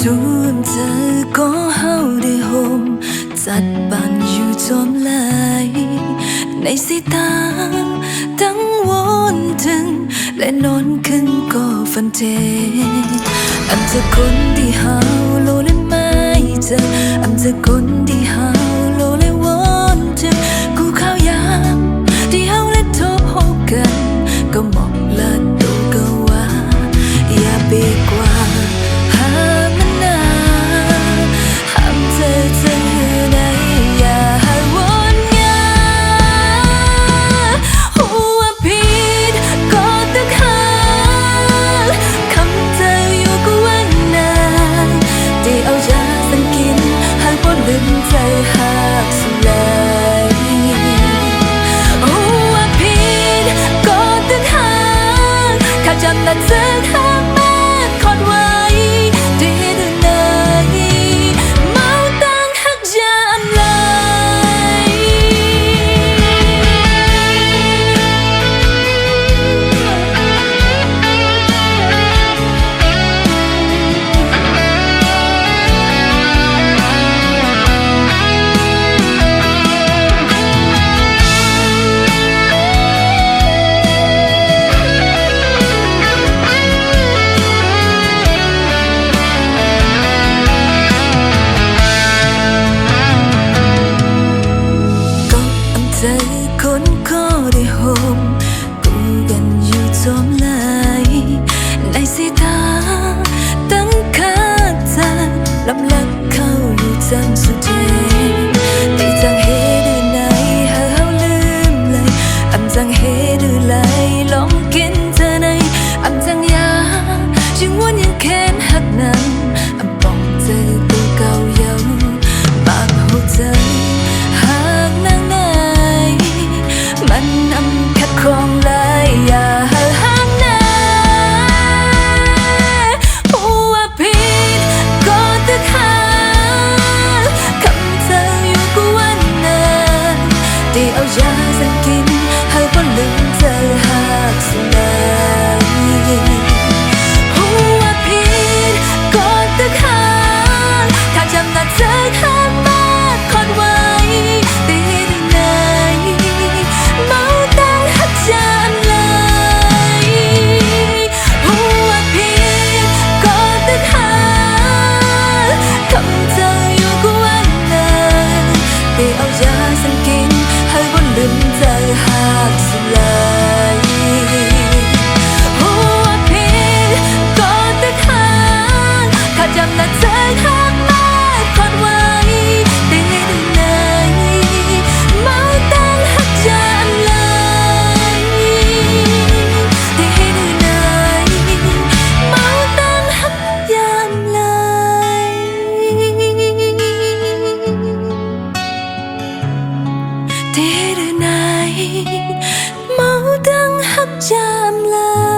สูญเธอก็เฮาได้โฮมจัดบ้านอยู่จอมไหลในสายตาตั้งวนถึงและนอนขึ้นก็ฝันเทอันเธอคนที่เฮาโลและไม่เจออันเธอคนที่เฮาโลและวนถึงกูข้าวยามที่เฮาและทบพบกันก็มองละตัวก็ว่าอย่าไปกว่าเธอข้างมาคอดไว้ดีหรือไหนเมาตั้งหักยามเลยเธอคนก็ได้โฮมกูกันอยู่จอมไหลในสายตาตั้งคาใจลำลักเข้าอยู่จังสุดเทที่จังเฮดื้อไหนเฮาลืมเลยอำจังเฮดื้อไหลลองกินเธอในอำจังยาจึงวนยังแค้นหักนั้นอำปองเจอตัวเก่าเยาบางหัวใจของลายอย่าห่างนะหัวผิดก็ตึกหาคำเธออยู่กูวันนั้นที่เอายาสักกินให้พ้นลืมเธอหักสลายหัวผิดก็ตึกหาถ้าจำหน้าเธอข้างมาคอดไว้ที่หรือไหนเมาดังหักจามลา